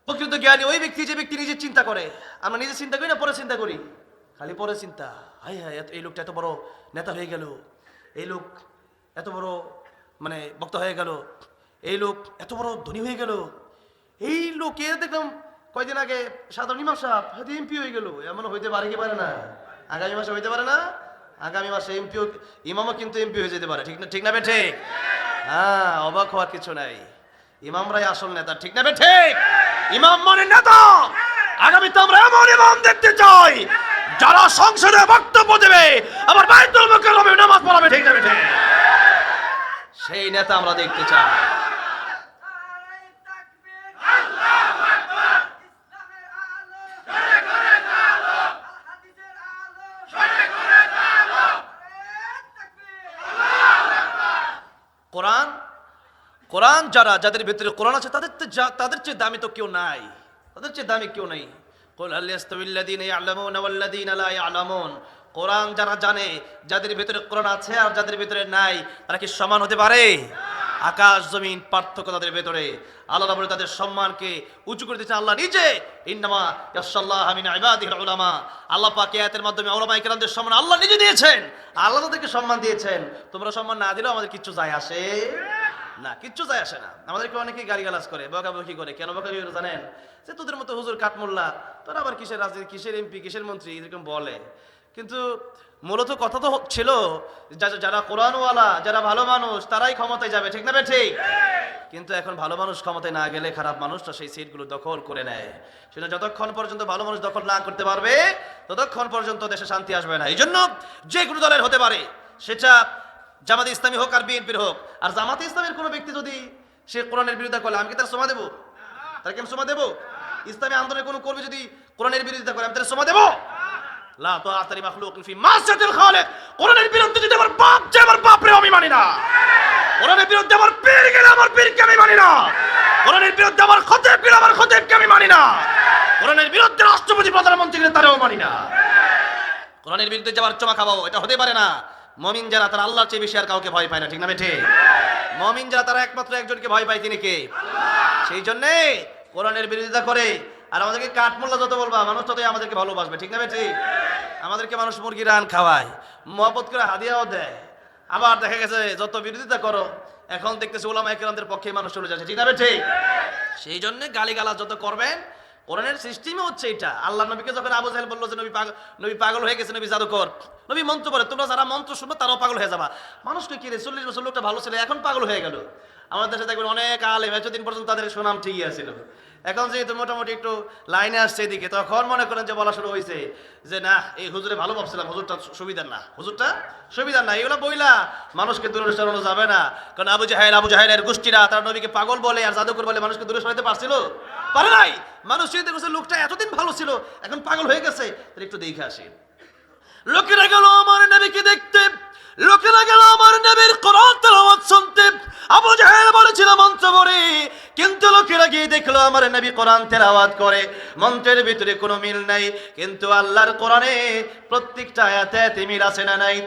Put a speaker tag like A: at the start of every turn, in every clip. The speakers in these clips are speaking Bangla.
A: প্রকৃত জ্ঞানী ওই ব্যক্তি যে ব্যক্তি নিজে চিন্তা করে। আমরা নিজে চিন্তা করি না, পরে চিন্তা করি, খালি পরে চিন্তা। হায় হায়, এই লোকটা এত বড় নেতা হয়ে গেল, এই লোক এত বড় মানে বক্তা হয়ে গেল, এই লোক এত বড় ধনী হয়ে গেল, এই লোকে দেখলাম কয়দিন আগে সাধারণ ইমাম সাহেব হয়তো এমপি হয়ে গেল। এমন হইতে পারে কি পারে না? আগামী মাসে হইতে পারে না? আগামী মাসে এমপিও, ইমামও কিন্তু এমপি হয়ে যেতে পারে। ঠিক না? ঠিক না বেঠে? হ্যাঁ, অবাক হওয়ার কিছু নাই। ইমামরাই আসল নেতা। ঠিক না বেঠে? ইমাম মানে নেতা। আগামীতে আমরা এমন ইমাম দেখতে চাই যারা সংসদে বক্তব্য দেবে, আবার বাইতুল মুকাররমে নামাজ পড়াবে। ঠিক না বেঠে? সেই নেতা আমরা দেখতে চাই। কোরআন, কোরআন যারা, যাদের ভিতরে কোরআন আছে তাদের চেয়ে দামি তো কেউ নাই, তাদের চেয়ে দামি কেউ নাই। কুল হাল ইয়াস্তাবিল্লাযীনা ইয়া'লামুনা ওয়াল্লাযীনা লা ইয়া'লামুন। কোরআন যারা জানে, যাদের ভিতরে কোরআন আছে আর যাদের ভিতরে নাই, তারা কি সমান হতে পারে? আকাশ জমিন পার্থক্য তাদের ভিতরে। আল্লাহ রাব্বুল তাদের সম্মানকে উঁচু করে দিয়েছেন আল্লাহ নিজে। ইন্নামা ইয়াশাল্লাহু মিন ইবাদিহিল উলামা। আল্লাহ পাক আয়াতের মাধ্যমে উলামায়ে কেরামদের সম্মান আল্লাহ নিজে দিয়েছেন। আল্লাহ তাদেরকে সম্মান দিয়েছেন। তোমরা সম্মান না দিলেও আমাদের কিচ্ছু যায় আসে না, কিচ্ছু যায় আসে না। আমাদেরকে অনেকেই গালিগালাজ করে, বকাবকি করে। কেন বকাবকি করে জানেন? যে তোদের মতো হুজুর কাঠমোল্লা, তোরা আবার কিসের রাজনীতি, কিসের এমপি, কিসের মন্ত্রী, এরকম বলে। কিন্তু মূলত কথা তো ছিল যারা কোরআনওয়ালা, যারা ভালো মানুষ, তারাই ক্ষমতায় যাবে। ঠিক না বে ঠিক? কিন্তু এখন ভালো মানুষ ক্ষমতায় না গেলে খারাপ মানুষটা সেই সিটগুলো দখল করে নেয়। সেটা যতক্ষণ পর্যন্ত ভালো মানুষ দখল না করতে পারবে, ততক্ষণ পর্যন্ত দেশে শান্তি আসবে না। এই জন্য যে কোনো দলের হতে পারে, সেটা জামাতে ইসলামী হোক আর বিএনপির হোক। আর জামাতে ইসলামের কোনো ব্যক্তি যদি সে কোরআনের বিরোধিতা করে, আমি কি তার সময় দেবো? তাকে আমি সময় দেবো? ইসলামী আন্দোলনের কোনো কর্মী যদি কোরআনের বিরোধিতা করে, আমি তার সময় দেবো? লা তাআতা লিমাখলুকিন ফি মাসিয়াতিল খালিক। কোরআনের বিরুদ্ধে যদি আমার বাপ যায়, আমার বাপরে আমি মানি না। কোরআনের বিরুদ্ধে আমার পীর গেলে আমার পীরকে আমি মানি না। কোরআনের বিরুদ্ধে আমার খতিব গেলে আমার খতিবকে আমি মানি না। কোরআনের বিরুদ্ধে রাষ্ট্রপতি প্রধানমন্ত্রী গেলে তারেও মানি না। কোরআনের বিরুদ্ধে যাবার চমা খাবো, এটা হতে পারে না। মুমিন যারা, তারা আল্লাহর চেয়ে বেশি আর কাউকে ভয় পায় না। ঠিক না বেঠে? মুমিন যারা, তারা একমাত্র একজনকে ভয় পায়, তিনি কে? সেই জন্যে কোরআনের বিরোধিতা করে। আর আমাদেরকে কাঠমোল্লা যত বলবা, মানুষ ততই আমাদেরকে ভালোবাসবে। ঠিক না বেঠে? আমাদেরকে মানুষ মুরগির রান খাওয়ায়, মহব্বত করে হাদিয়াও দেয়। আবার দেখা গেছে যত বিরোধিতা করো, এখন দেখতেছি ওলামায়ে কেরামদের পক্ষে মানুষ চলে যাচ্ছে। ঠিক না বেঠে? সেই জন্য গালিগালাজ যত করবেন, কোরআনের সিস্টেমই হচ্ছে এটা। আল্লাহ নবীকে যখন আবু জাহেল বললো যে নবী পাগল হয়ে গেছে, নবী জাদুকর, নবী মন্ত্র পড়ে, তোমরা যারা মন্ত্র শুনবে তারাও পাগল হয়ে যাবা। মানুষকে কি রে, 40 বছর লোকটা ভালো ছিল, এখন পাগল হয়ে গেল। আমাদের দেশে দেখবেন অনেক আলেম, এতদিন পর্যন্ত তাদের সুনাম ঠিকই আছিল। এখন যেহেতু মোটামুটি একটু লাইনে আসছে এদিকে, তখন মনে করেন যে বলা শুরু হয়েছে যে না, এই হুজুরে ভালো ভাবছিলাম, হুজুরটা সুবিধার না, হুজুরটা সুবিধার না। এগুলো বইলা মানুষকে দূরে সরানো যাবে না। কারণ আবু জাহেলের গোষ্ঠীরা তার নবীকে পাগল বলে আর জাদুকর বলে মানুষকে দূরে সরাতে পারছিল? পারে নাই। মানুষ চিন্তা করছে লোকটা এতদিন ভালো ছিল, এখন পাগল হয়ে গেছে, তাহলে একটু দেখে আসি। লোকেরা গেল আমার নবীকে দেখতে, লোকেরা গেল আমার নবীর কোরআন তেলাওয়াত শুনতে। আবু জাহেল বলেছিল মন্ত্র পড়ে, কিন্তু লোকেরা গিয়ে দেখলো আমার নবী কোরআন তেলাওয়াত করে। মন্ত্রের ভিতরে কোনো মিল নাই, কিন্তু আল্লাহর কোরআনে প্রত্যেকটা আয়াতে মিল আছে না নাই?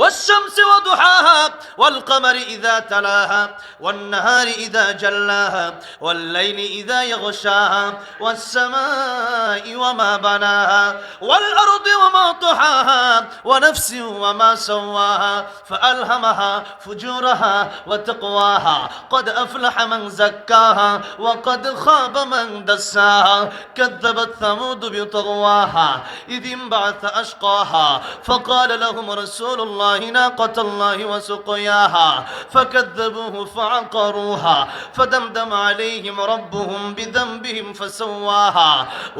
A: والشمس وضحاها والقمر إذا تلاها والنهار إذا جلاها والليل إذا يغشاها والسماء وما بناها والأرض وما طحاها ونفس وما سواها فألهمها فجورها وتقواها قد أفلح من زكاها وقد خاب من دساها كذبت ثمود بطغواها إذ انبعث أشقاها فقال لهم رسول الله ناقة الله وسقياها فكذبوه فعقروها فدمدم عليهم ربهم بذنبهم فسواها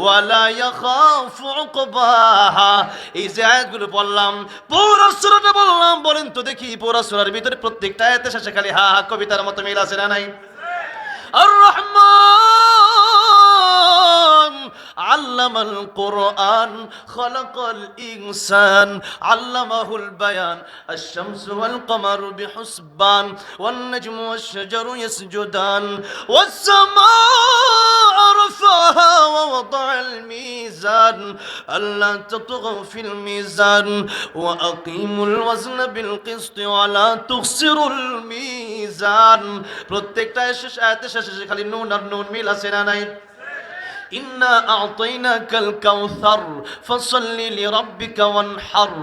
A: ولا يخاف عقباها। এই যে আয়াতগুলো বললাম, পুরো সূরাটা বললাম, বলেন তো দেখি পুরো সূরার ভিতরে প্রত্যেকটা আয়াতে শেষে খালি হা হা কবিতার মতো মিল আছে না নাই? আর রহমান علم القرآن خلق الإنسان علمه البيان الشمس والقمر بحسبان والنجم والشجر يسجدان والسماء رفعها ووضع الميزان ألا تطغوا في الميزان وأقيموا الوزن بالقسط ولا تخسروا الميزان মিজান। প্রত্যেকটা আয়াতের শেষে খালি নুন আর নুন মিল আছে না নাই? إنا أعطيناك الكوثر فصل لربك وانحر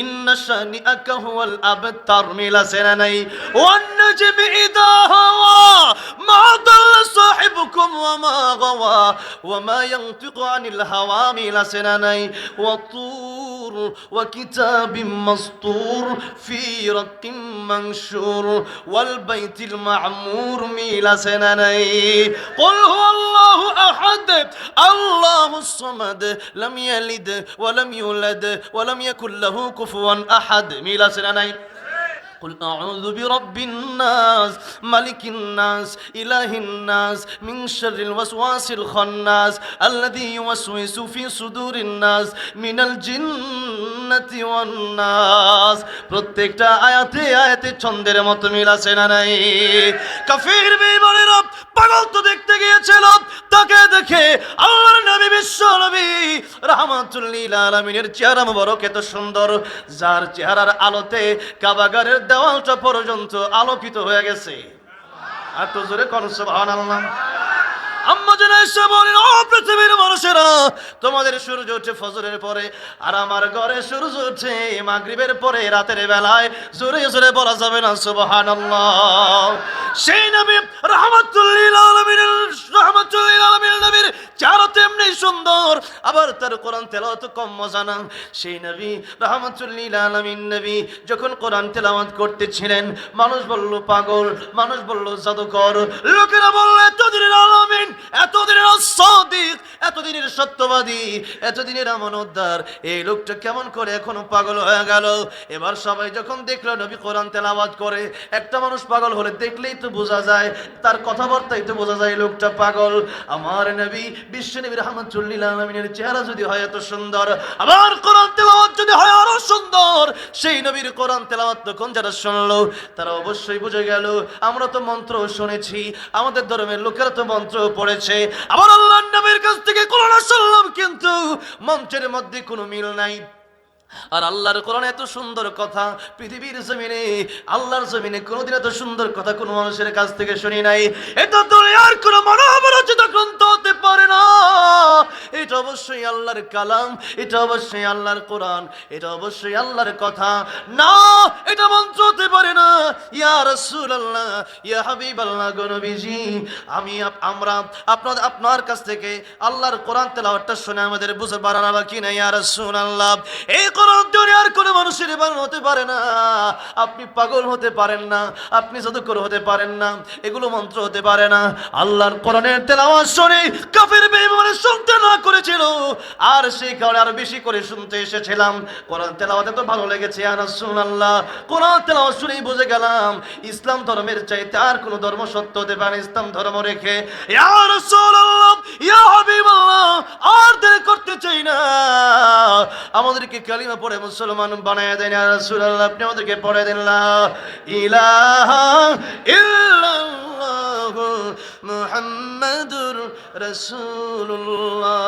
A: إن شانئك هو الأبتر ميلا سناني والنجم إذا هوى ما ضل صاحبكم وما غوى وما ينطق عن الهوى ميلا سناني والطور وكتاب مسطور في رق منشور والبيت المعمور ميلا سناني قل هو الله أحد الله الصمد لم يلد ولم يولد ولم يكن له كفوا أحد ميلا سناني قل أعوذ برب الناس ملك الناس إله الناس من شر الوسواس الخناس الذي يوسوس في صدور الناس من الجنة والناس প্রত্যেকটা আয়াতে আয়াতে ছন্দের মতো মিল আছে না নাই? কাফির বেঈমানেরা পাগল তো দেখতে গিয়েছিল, তাকে দেখে আল্লাহর নবী বিশ্ব নবী রাহমাতুল লিল আলামিনের চেহারা মুবারক এত সুন্দর, যার চেহারার আলোতে কাবাগারের দেওয়ালটা পর্যন্ত আলোকিত হয়ে গেছে। আর তো জোরে কোন সুবহানাল্লাহ। আম্মা জান আয়েশা বলেন, ও পৃথিবীর মানুষেরা, তোমাদের সূর্য ওঠে ফজরের পরে, আর আমার ঘরে সূর্য ওঠে মাগরিবের পরে, রাতের বেলায়। জোরে জোরে বলা যাবে না সুবহানাল্লাহ? সেই নবী রাহমাতুল লিল আলামিনের নবীর চেহারা তেমনি সুন্দর, আবার তার কোরআন তেলাওয়াত কম মজা না। সেই নবী রাহমাতুল লিল আলামিন নবী যখন কোরআন তেলাওয়াত করতেছিলেন, মানুষ বলল পাগল, মানুষ বলল জাদুকর, লোকেরা বলল এতদিনের আলামিন, এতদিনের সাদিক, এতদিনের সত্যবাদী, এতদিনের আমানতদার, এই লোকটা কেমন করে এখনো পাগল হয়ে গেল? এবার সবাই যখন দেখলো নবী কোরআন তেলাওয়াত করে, একটা মানুষ পাগল হলে দেখলেই তো বোঝা যায়, তার কথাবার্তাই তো বোঝা যায় লোকটা পাগল। আমার নবী বিশ্ব নবী রাহমাতুল লিল আলামিনের চেহারা যদি হয় এত সুন্দর, আবার কোরআন তেলাওয়াত যদি হয় আরো সুন্দর, সেই নবীর কোরআন তেলাওয়াত তখন যারা শুনলো তারা অবশ্যই বুঝে গেল, আমরা তো মন্ত্র শুনেছি, আমাদের ধর্মের লোকেরা তো মন্ত্র পড়েছে, আবার আল্লাহর নবীর কাছ থেকে কোরআন শুনলাম, কিন্তু মন্ত্রের মধ্যে কোনো মিল নাই। আর আল্লাহর কোরআন এত সুন্দর কথা, পৃথিবীর জমিনে আল্লাহর জমিনে কোনোদিন এত সুন্দর কথা কোনো মানুষের কাছ থেকে শুনি নাই। এটা দুনিয়ার কোনো মানবরচিত গ্রন্থ হতে পারে না, এটা অবশ্যই আল্লাহর কালাম, এটা অবশ্যই আল্লাহর কোরআন, এটা অবশ্যই আল্লাহর কথা। না, এটা মন্ত্র হতে পারে না। ইয়া রাসূলুল্লাহ, ইয়া হাবিবাল্লাহ, গো নবীজি, আমরা আপনার কাছ থেকে আল্লাহর কোরআন তেলাওয়াতটা শুনে আমাদের বুঝে বাড়ানো বাকি নাই। ইয়া রাসূলুল্লাহ, এই কোরআন দুনিয়ার কোনো মানুষের বানানো হতে পারে না। আপনি পাগল হতে পারেন না, আপনি জাদুকর হতে পারেন না, এগুলো মন্ত্র হতে পারে না। আল্লাহর কোরআনের তেলাওয়াত শুনে কাফির বেঈমান শুনতে না করেছিল, আর সেই কারণে আরো বেশি করে শুনতে এসেছিলাম। কোরআন তেলাওয়াত এত ভালো লেগেছে ইয়া রাসূলুল্লাহ, কোরআন তেলাওয়াত শুনেই বুঝে গেলাম ইসলাম ধর্মের চাইতে আর কোনো ধর্ম সত্য হতে পারে না। ইসলাম ধর্ম রেখে ইয়া রাসূলুল্লাহ, ইয়া হাবিবাল্লাহ, আর দেরি করতে চাই না, আমাদেরকে কালিমা পড়ে মুসলমান বানায় দেন। ইয়া রাসূলুল্লাহ, আপনি আমাদেরকে পড়ে দেন লা ইলাহা ইল্লাল্লাহ মুহাম্মাদুর রাসূলুল্লাহ।